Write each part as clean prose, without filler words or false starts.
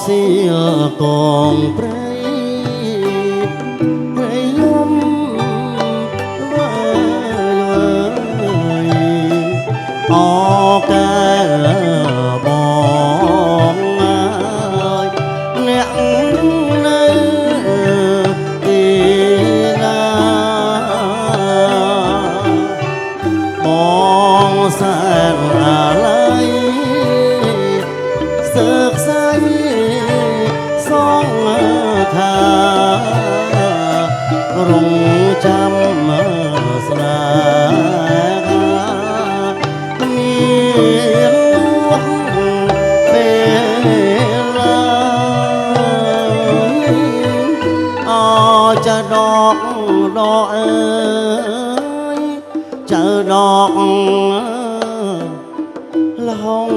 เสียกองไพรไพรยมว่าออกแกบองเนี่ยในตีนามองแสงอะไรศึกษาสองขารงจำสนามีลวงเป็นลายจะดอกเอ้ยเจอดอกละหง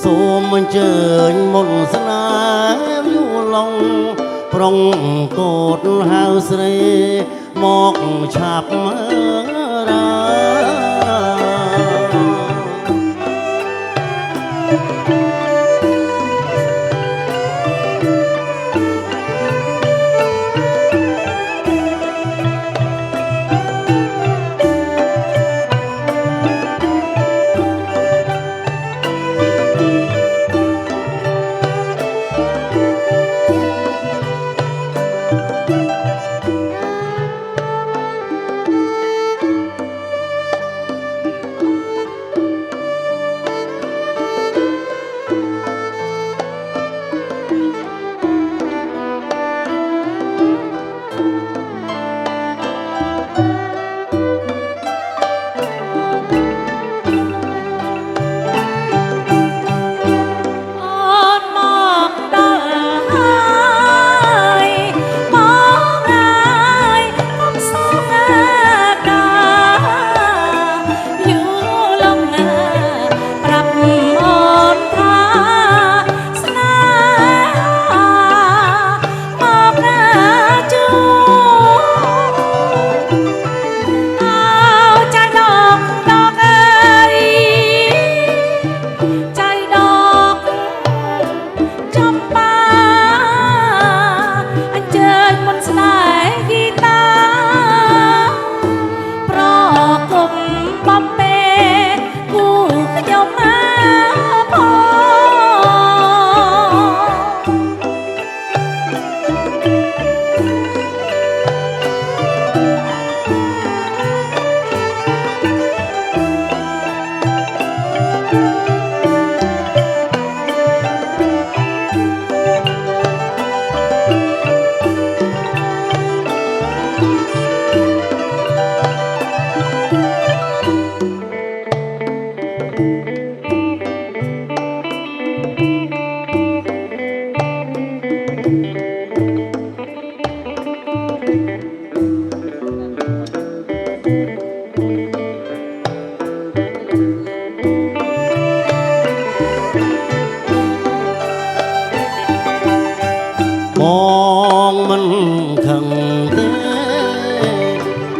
សូមអញ្ជើញមុនស្នេហ៍យូរឡងប្រុងកូតហៅស្រីមកឆាប់រា มองมันขังเต้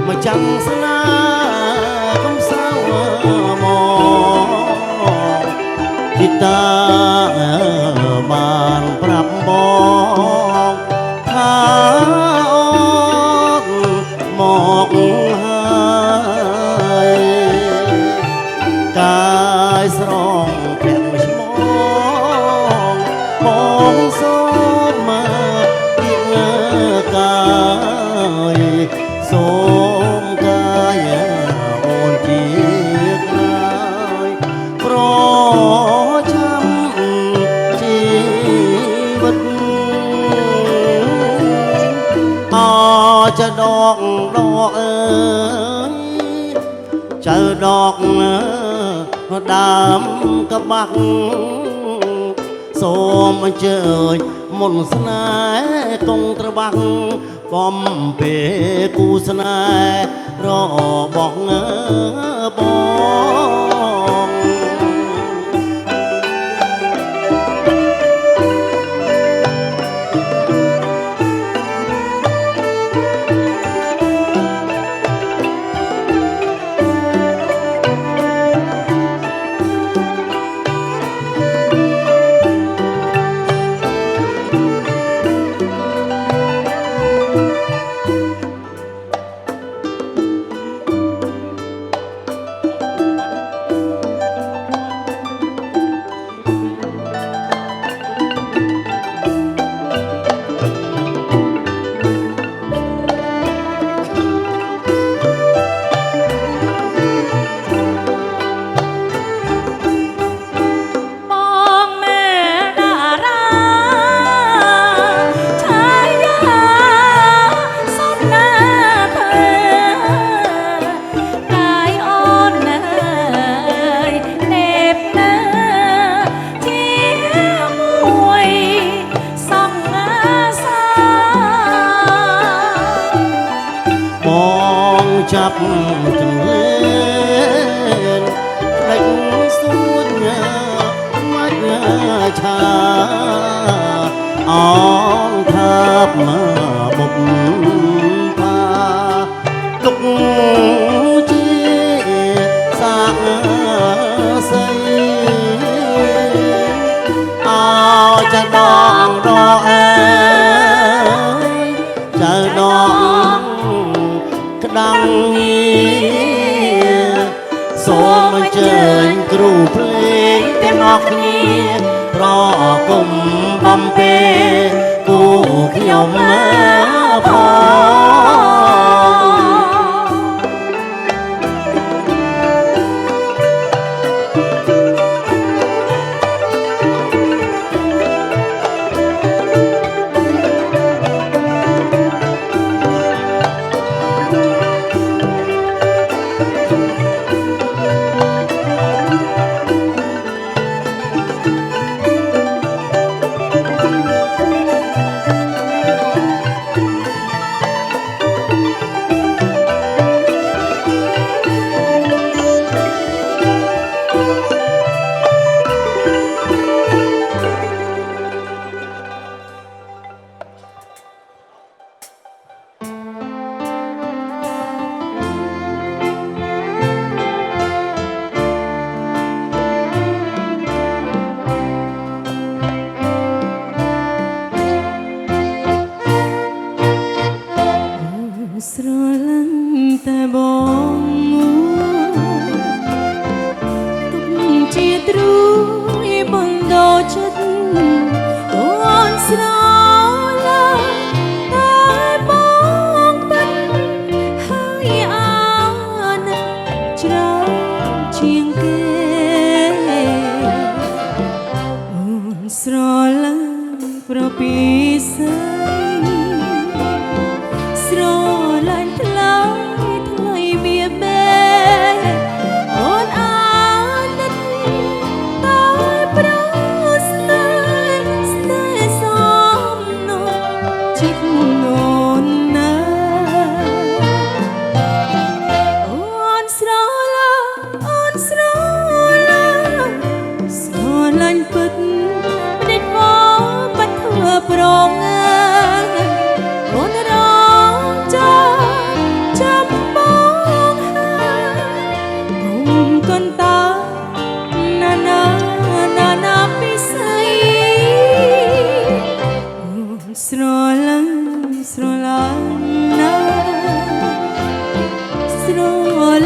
มาจังสนาคำสาวมองที่ตาบานปรับมองทางมองหายกายสรองแผ่นชมองมองสดมากายสมกายโอนจีบนายเพราะช้ำชีวิตจะดอกเอ้ยเจอดอกดำกระบักសូមអញ្ជើញមុនស្នេហ៍កងត្របាំងកុំពេលគូស្នេហ៍របស់បង เ ប់ចង្លេនដេញសួនមកឆាអងថាបមកបុកផាទុកជាសាស័យអោចដងដអើយចៅដងក្តាំងងារសូមអញ្ជើញគ្រូភ្លេងទាំងអស់គ្នាប្រគុំបំពេគូខ្ញុំផងស្រឡាញ់តែបងទុកជាទ្រូងបណ្ដោចិត្តអូនស្រឡាញ់តែបងពិតហើយអាណិតច្រើនជាងគេអូនស្រឡាញ់ប្រពីស័យស្រឡាញ់ថ្លៃថ្លៃបៀបែអូនអាណិតតែប្រស្នេហ៍ស្នេហ៍សំណោចិត្តអូនណាអូនស្រឡាញ់អូនស្រឡាញ់ស្រឡាញ់ពិតដេចមកបាត់ធ្វើប្រងអូនរចាំបងហើយកុំកន្តើណាពិស័យស្រឡាញ់ណាស្រ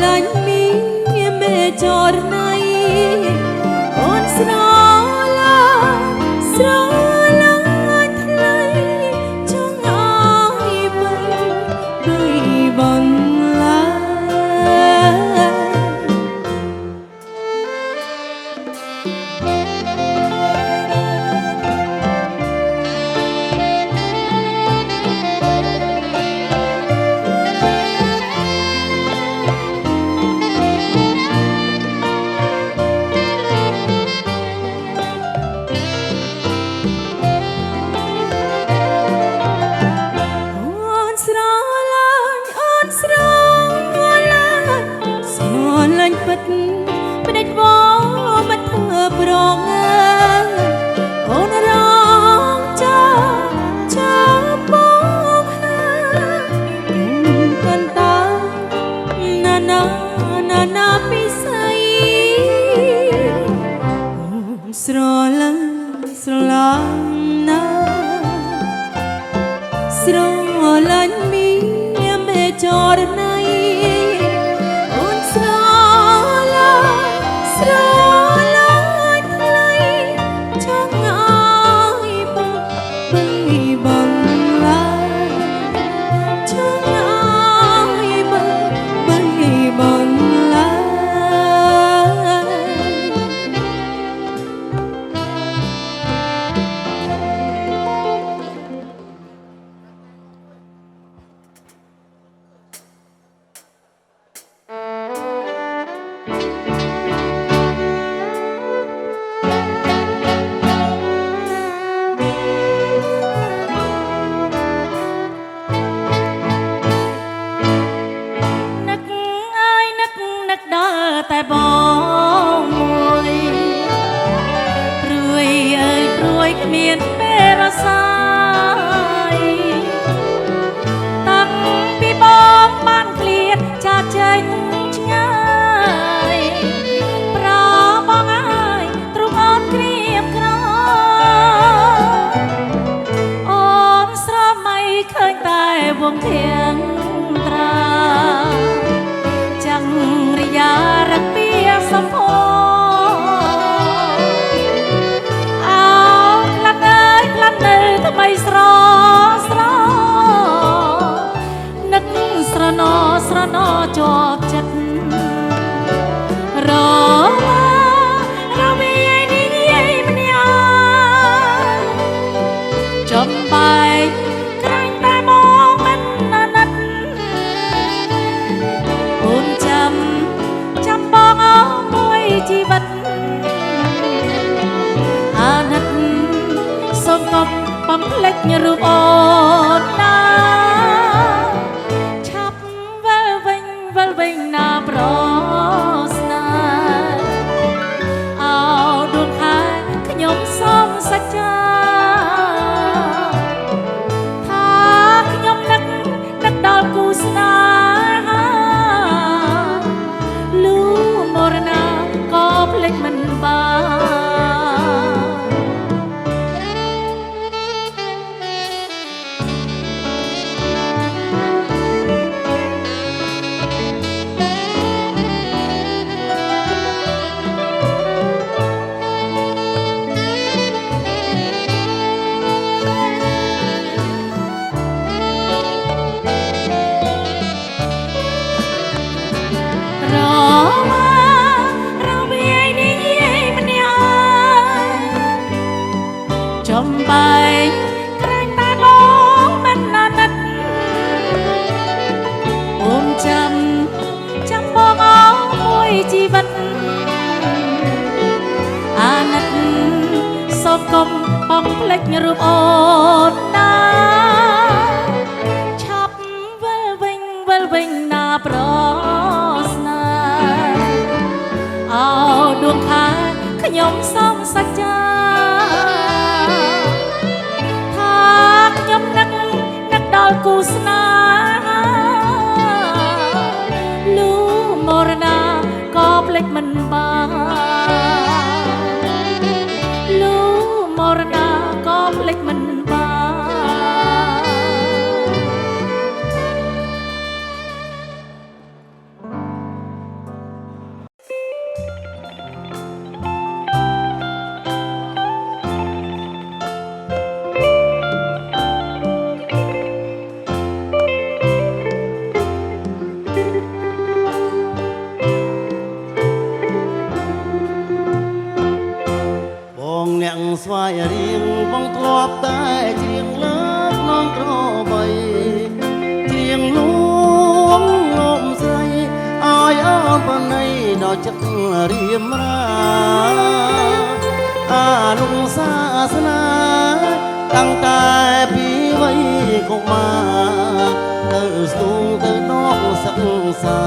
ឡាញ់មានមេចរណៃអូនស្រឡាញ់ថ្លៃចង់ឲ្យបីបងឡាពិតផ្ដេចវមកធ្វើប្រងអូនរងចាំបងហើយកុំកន្តើណាពិស័យស្រឡាញ់ណាស្រឡាញ់មានមេចរណៃអូនស្រឡាញ់ថ្លៃចង់ឲ្យបងឡាចង់ឲ្យបងឡា អ មានមេរសាយតាំងពីបងបានឃ្លាតចាចេញឆ្ងាយប្របងអើយទ្រង់អូនក្រៀមក្រអូនស្រមៃឃើញតែវងធៀងត្រាចាំងរិយារពៀសំភោថ្មីស្រស្រនឹកស្រណោស្រណោជាប់ចិត្តរវានេះយាយម្នាក់ចំបែកក្រាញ់តែមកមិនណានិតអូនចាំបងអើមួយជីវិតអាណិតសុំកុំបំភ្លេចរូបអូនណាឆាប់វិលវិញណាប្រស្នាអោដួងខែខ្ញុំសូមសច្ចាថាខ្ញុំនឹកដល់គូស្នេហាលូមរណាក៏ភ្លេចមិនបានចំបែកក្រែងតែបងមិនណានិតអូនចាំបងអើមួយជីវិតអាណិតសូមកុំបំភ្លេចរូបអូនណាឆាប់វិលវិញណាប្រស្នាអោដួងខែខ្ញុំសូមសច្ចានឹកដល់គូស្នេហាលូមរណាក៏ភ្លេចមិនបានលូមរណាក៏ភ្លេចមិនបានស្វាយរៀងបងធ្លាប់តែជាងលើកน้องក្របីជាងលួងលំស្រីឲ្យអូនបណៃដល់ចិត្តរៀមរាអានុសាសនាតាំងតែពីវ័យកុមារទៅស្ទូងទៅនកសិក្សា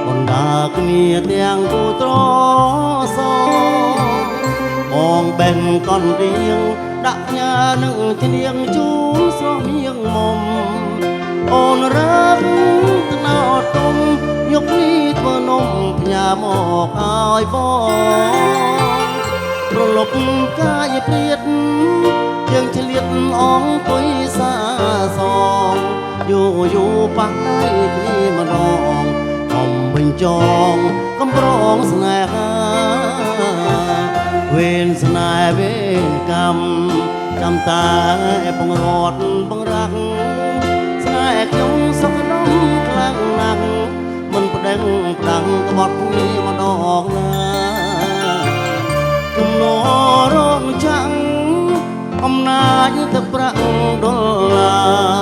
បណ្ដាគ្នាទាំងគូត្រសបងបេះកនរៀងដាក់ញ៉ានឹងឈ្នៀងជូនស្រស់មៀងមុំអូនរើកត្នោតទុំយកនេះធ្វើនំផ្ញើមកឲ្យបងរលប់កាយព្រាតជាងឆ្លៀតអងពុយសាសងយូប៉ះដៃគ្នាម្ដងកុំវិញចងកំប្រងស្នេហាវេនស្នេហ៍វេនកម្មចាំតែបង្រត់បង្រាក់ស្នេហ៍ខ្ញុំសុខដុំខ្លាំងណាស់មិនប្តឹងផ្ដាំងក្បត់គ្នាម្ដងណាជំនោរងចាំងអំណាចទឹកប្រាក់ដុល្លា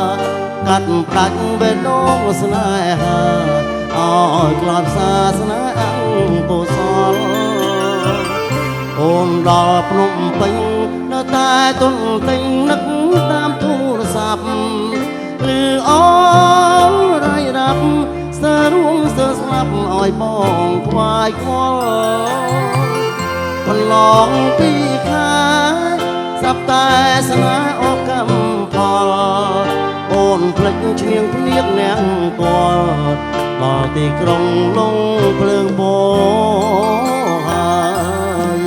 រកាត់ផ្ដាច់បេះដូងស្នេហាឲ្យក្លាប់សាសនាអង្គកុសលអូនដល់ភ្នំពេញនៅតែទន្ទិញនឹកតាមទូរស័ព្ទឬអូនរាយរាប់ស្ទើររួមស្ទើរស្លាប់ឲ្យបងខ្វាយខ្វល់បន្លងពីខែសប្ ស្នេហ៍អកំផលអូនភ្លេចឈ្នៀងភ្នៀកនាងគល់ដល់ទីក្រុងលងភ្លើងបោហើយ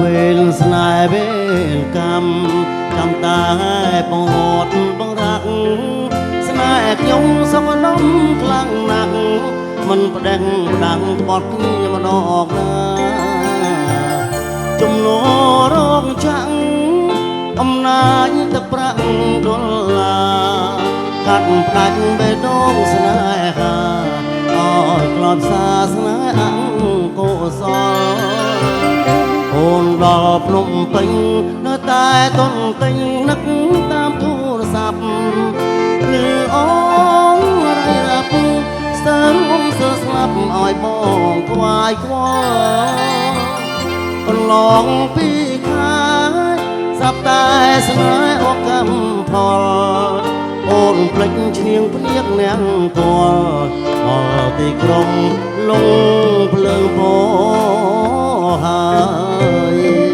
វេលស្នេហ៍វេលកម្មចាំតាឲ្យបងរត់បងរាក់ស្នេហ៍ខ្ញុំសុំនំខ្លាំងណាស់មិនប្តេងផ្ដាំងបត់គ្នាម្ដងណាជំនួរងចាំងអំណាចទឹកប្រាក់ដុល្លារកាត់ផ្ដាច់បេះដូងស្នេហាឲ្យក្លបសាស្នេហ៍អង្គុសល អូនដល់ភ្នំពេញនៅតែតន់ទិញនឹកតាមទូរស័ព្ទឬអូនរៃរ៉ាប់ស្ទើររួមសើស្លាប់ឲ្យបងខ្វាយខ្វល់កន្លងពីខែស្រាប់តែស្នេហ៍អកម្មផលអូនភ្លេចឈ្នៀងភ្នៀកនាងគល់ដល់ទីក្រុងលងភ្លើងបោហើយ